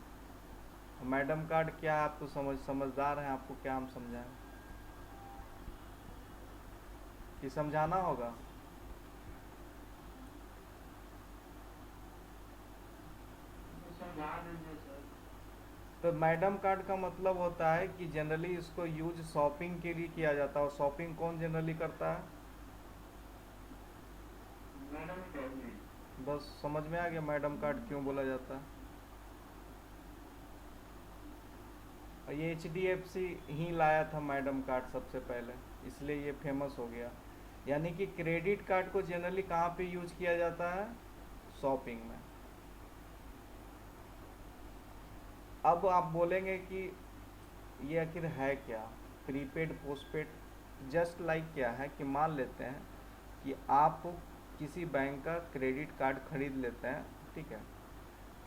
मैडम कार्ड क्या है, आप तो समझदार हैं, आपको क्या हम समझाएं कि समझाना होगा। समझा दीजिए सर। तो मैडम कार्ड का मतलब होता है कि जनरली इसको यूज शॉपिंग के लिए किया जाता है। और शॉपिंग कौन जनरली करता है? मैडम कहिए। बस समझ में आ गया मैडम कार्ड क्यों बोला जाता है। और ये HDFC ही लाया था मैडम कार्ड सबसे पहले, इसलिए ये फेमस हो गया। यानी कि क्रेडिट कार्ड को जनरली कहाँ पे यूज किया जाता है? शॉपिंग में। अब आप बोलेंगे कि ये आखिर है क्या, प्रीपेड पोस्टपेड? जस्ट लाइक क्या है कि मान लेते हैं कि आप किसी बैंक का क्रेडिट कार्ड खरीद लेते हैं, ठीक है।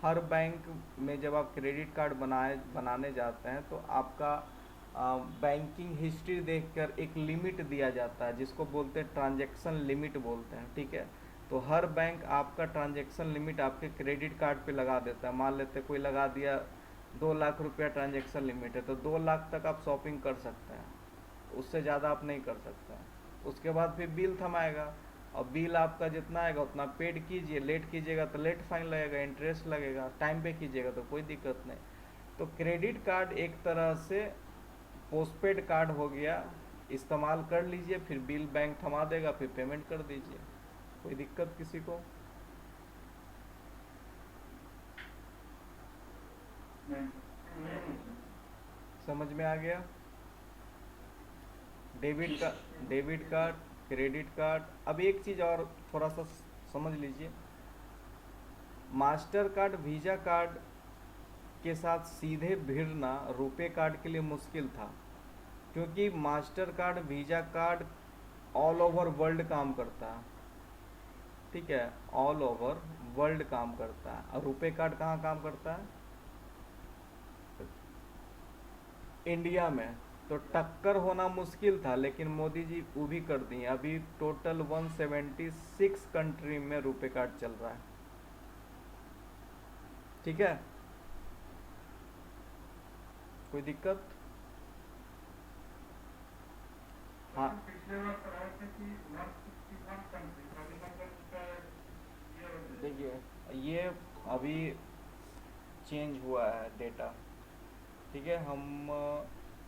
हर बैंक में जब आप क्रेडिट कार्ड बनाने जाते हैं तो आपका बैंकिंग हिस्ट्री देखकर एक लिमिट दिया जाता है, जिसको बोलते हैं ट्रांजैक्शन लिमिट बोलते हैं, ठीक है। तो हर बैंक आपका ट्रांजैक्शन लिमिट आपके क्रेडिट कार्ड पे लगा देता है। मान लेते हैं कोई लगा दिया 2 लाख रुपया ट्रांजैक्शन लिमिट है, तो 2 लाख तक आप शॉपिंग कर सकते हैं, उससे ज़्यादा आप नहीं कर सकते हैं। उसके बाद फिर बिल थमाएगा और बिल आपका जितना आएगा उतना पेड कीजिए। लेट कीजिएगा तो लेट फाइन लगेगा, इंटरेस्ट लगेगा। टाइम पे कीजिएगा तो कोई दिक्कत नहीं। तो क्रेडिट कार्ड एक तरह से पोस्टपेड कार्ड हो गया, इस्तेमाल कर लीजिए, फिर बिल बैंक थमा देगा, फिर पेमेंट कर दीजिए, कोई दिक्कत किसी को? नहीं। समझ में आ गया? Debit card, credit card. अब एक चीज़ और थोड़ा सा समझ लीजिए, मास्टर कार्ड वीज़ा कार्ड के साथ सीधे भिड़ना रुपे कार्ड के लिए मुश्किल था, क्योंकि master card visa card all over world काम करता है, ठीक है, ऑल ओवर वर्ल्ड काम करता है। और रुपे कार्ड कहाँ काम करता है? इंडिया में। तो टक्कर होना मुश्किल था, लेकिन मोदी जी वो भी कर दिए। अभी टोटल 176 कंट्री में रुपे कार्ड चल रहा है, ठीक है, कोई दिक्कत? हाँ, पिछले बार पढ़ाए थे कि 161 कंट्री, अभी मतलब उसका ये हो गया। देखिए ये अभी चेंज हुआ है डेटा, ठीक है। हम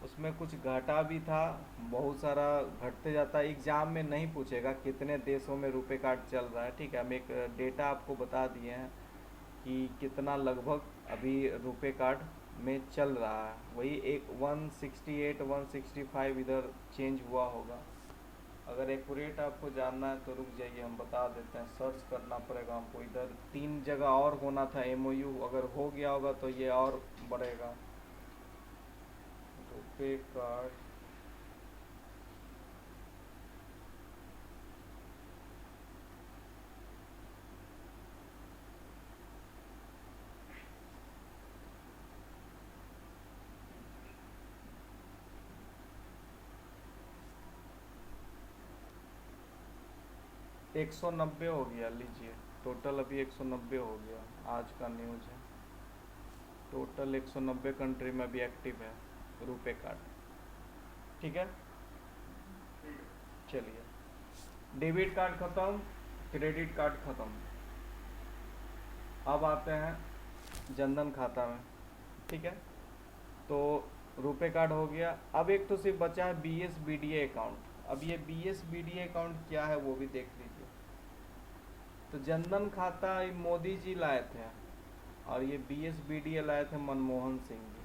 उसमें कुछ घटा भी था, बहुत सारा घटते जाता है। एग्ज़ाम में नहीं पूछेगा कितने देशों में रुपे कार्ड चल रहा है, ठीक है। हम एक डेटा आपको बता दिए हैं कि कितना लगभग अभी रुपे कार्ड में चल रहा है। वही एक 168 165 इधर चेंज हुआ होगा। अगर एक्यूरेट आपको जानना है तो रुक जाइए, हम बता देते हैं। सर्च करना पड़ेगा हमको। इधर 3 जगह और होना था MOU, अगर हो गया होगा तो ये और बढ़ेगा। रुपे कार्ड, एक 190 हो गया, लीजिए टोटल अभी 190 हो गया, आज का न्यूज़ है। टोटल 190 कंट्री में अभी एक्टिव है रुपे कार्ड, ठीक है। चलिए, डेबिट कार्ड ख़त्म, क्रेडिट कार्ड ख़त्म। अब आते हैं जनधन खाता में, ठीक है। तो रुपे कार्ड हो गया। अब एक तो सिर्फ बचा है BSBDA अकाउंट। अब ये BSBDA अकाउंट क्या है वो भी देख लीजिए। तो जनधन खाता ये मोदी जी लाए थे, और ये BSBDA लाए थे मनमोहन सिंह जी,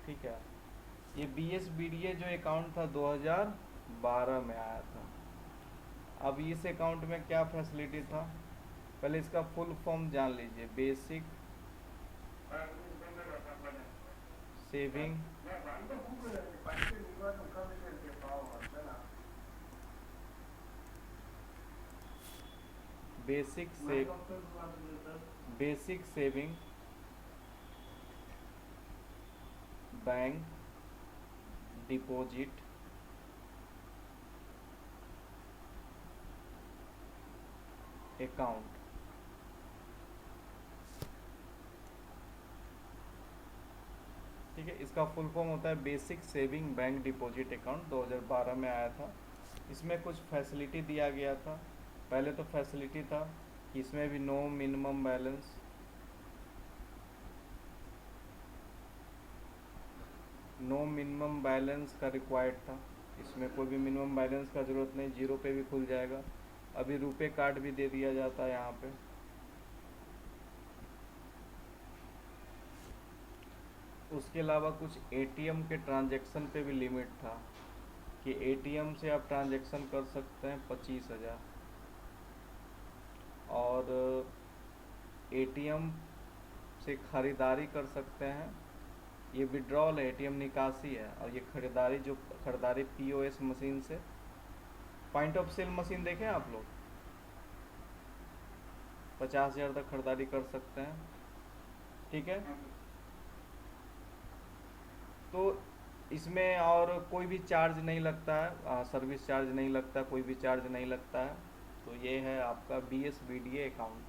ठीक है। ये BSBDA जो अकाउंट था 2012 में आया था। अब इस अकाउंट में क्या फैसिलिटी था, पहले इसका फुल फॉर्म जान लीजिए। बेसिक सेविंग मैं भाई तो खूब पार्टी निवार मुखा में के पाव होता ना बेसिक मैं से डॉक्टर को बात करता basic saving bank deposit account. ठीक है, इसका फुल फॉर्म होता है basic saving bank deposit account, 2012 में आया था। इसमें कुछ फैसिलिटी दिया गया था। पहले तो फैसिलिटी था कि इसमें भी no minimum balance, no minimum balance का रिक्वायर्ड था। इसमें कोई भी मिनिमम बैलेंस का ज़रूरत नहीं, जीरो पे भी खुल जाएगा। अभी रुपए कार्ड भी दे दिया जाता है यहाँ पे। उसके अलावा कुछ एटीएम के ट्रांजैक्शन पे भी लिमिट था कि एटीएम से आप ट्रांजैक्शन कर सकते हैं 25,000, और एटीएम से ख़रीदारी कर सकते हैं। ये विड्रॉल है, एटीएम निकासी है, और ये खरीदारी पीओएस मशीन से, पॉइंट ऑफ सेल मशीन देखें आप लोग, 50,000 तक खरीदारी कर सकते हैं। ठीक है, तो इसमें और कोई भी चार्ज नहीं लगता है, सर्विस चार्ज नहीं लगता, कोई भी चार्ज नहीं लगता है। तो ये है आपका BSBDA अकाउंट।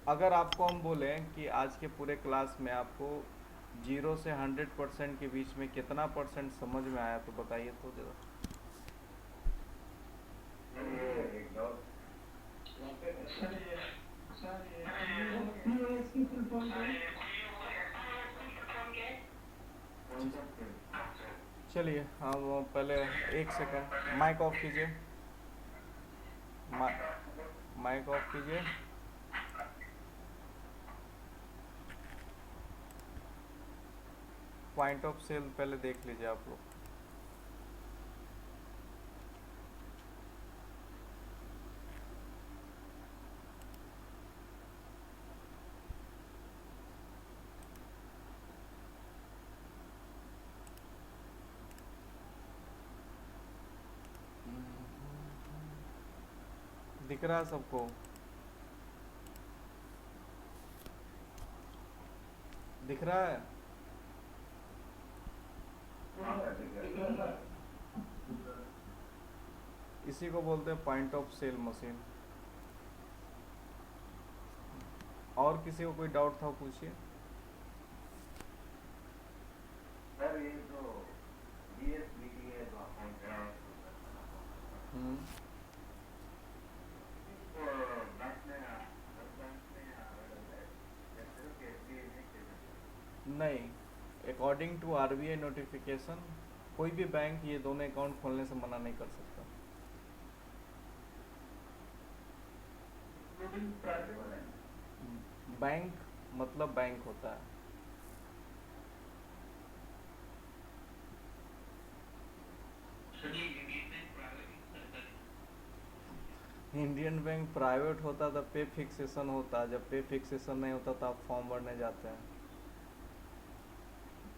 अगर आपको हम बोलें कि आज के पूरे क्लास में आपको 0 से 100% के बीच में कितना परसेंट समझ में आया, तो बताइए तो जरा। एक डाउट सर ये पीओएस की फुल फॉर्म क्या है चलिए हम पहले एक सेकंड माइक ऑफ कीजिए, माइक ऑफ कीजिए। पॉइंट ऑफ सेल पहले देख लीजिए आप लोग। दिख रहा है सबको? दिख रहा है? इसी को बोलते हैं पॉइंट ऑफ सेल मशीन। और किसी को कोई डाउट था पूछिए। सर ये जो BSBDA जो अकाउंट है नहीं, अकॉर्डिंग टू RBI नोटिफिकेशन कोई भी बैंक ये दोनों अकाउंट खोलने से मना नहीं कर सकता। बैंक मतलब बैंक होता है। इंडियन बैंक प्राइवेट होता तब पे फिक्सेशन होता, जब पे फिक्सेशन नहीं होता तो आप फॉर्म भरने जाते हैं।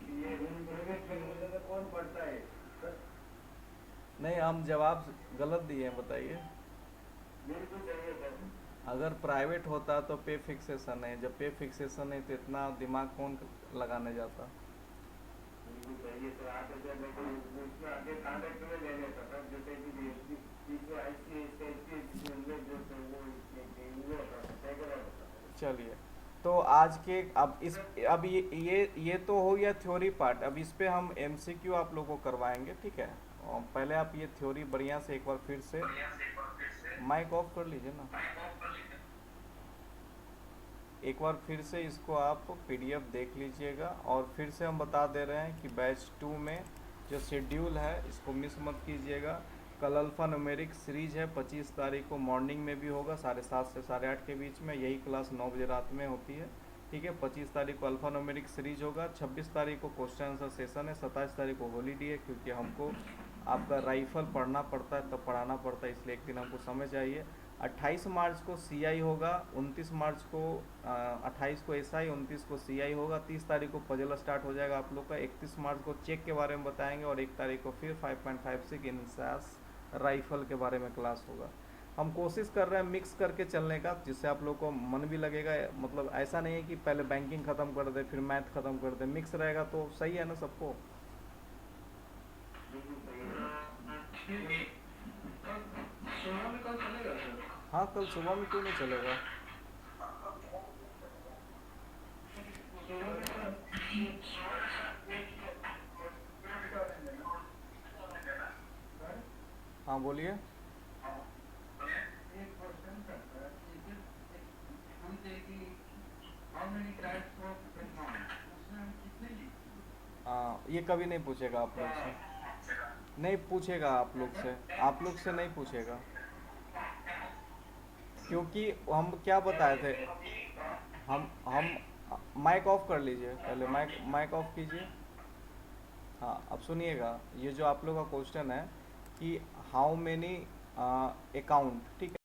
ये प्राइवेट बैंक में कौन पढ़ता है सर नहीं, हम जवाब गलत दिए हैं, बताइए। मेरे को चाहिए सर अगर प्राइवेट होता तो पे फिक्सेशन है, जब पे फिक्सेशन है तो इतना दिमाग कौन लगाने जाता। मेरे को चाहिए तो आगे जब मैं कोई उसमें आगे कॉन्टेक्ट में ले लेता था जैसे कि इसमें ICICI में जो वो होता चलिए, तो आज के अब ये तो हो गया थ्योरी पार्ट। अब इस पे हम MCQ आप लोगों को करवाएंगे, ठीक है। और पहले आप ये थ्योरी बढ़िया से एक बार फिर से माइक ऑफ कर लीजिए ना, एक बार फिर से इसको आप PDF देख लीजिएगा। और फिर से हम बता दे रहे हैं कि बैच 2 में जो शेड्यूल है इसको मिस मत कीजिएगा। कल अल्फ़ा न्यूमेरिक सीरीज है, 25 तारीख को मॉर्निंग में भी होगा, 7:30 से 8:30 के बीच में। यही क्लास 9 बजे रात में होती है, ठीक है। 25 तारीख को अल्फ़ा न्यूमेरिक सीरीज होगा, 26 तारीख को क्वेश्चन आंसर सेशन है, 27 तारीख को हॉलीडे है क्योंकि हमको आपका राइफल पढ़ना पड़ता है, तब पढ़ाना पड़ता है, इसलिए एक दिन हमको समय चाहिए। 28 मार्च को सीआई होगा, 29 मार्च को 28 को एसआई, 29 को सीआई होगा, 30 तारीख को पजल स्टार्ट हो जाएगा आप लोग का, 31 मार्च को चेक के बारे में बताएंगे और 1 तारीख को फिर 5.56 इंसास राइफल के बारे में क्लास होगा। हम कोशिश कर रहे हैं मिक्स करके चलने का, जिससे आप लोग को मन भी लगेगा, मतलब ऐसा नहीं है कि पहले बैंकिंग ख़त्म कर दे फिर मैथ ख़त्म कर दे, मिक्स रहेगा तो सही है ना सबको। सुबह में कल चलेगा सर? हाँ कल सुबह में क्यों नहीं चलेगा। सुबह में सर हाँ बोलिए। एक क्वेश्चन करता है कि हम देखिए how many types of account, उसमें हम कितने लिखते ये कभी नहीं पूछेगा आप लोग से, नहीं पूछेगा आप लोग से, आप लोग से नहीं पूछेगा, क्योंकि हम क्या बताए थे, हम माइक ऑफ कर लीजिए पहले, माइक ऑफ कीजिए। हाँ अब सुनिएगा, ये जो आप लोग का क्वेश्चन है कि हाउ मेनी अकाउंट, ठीक है।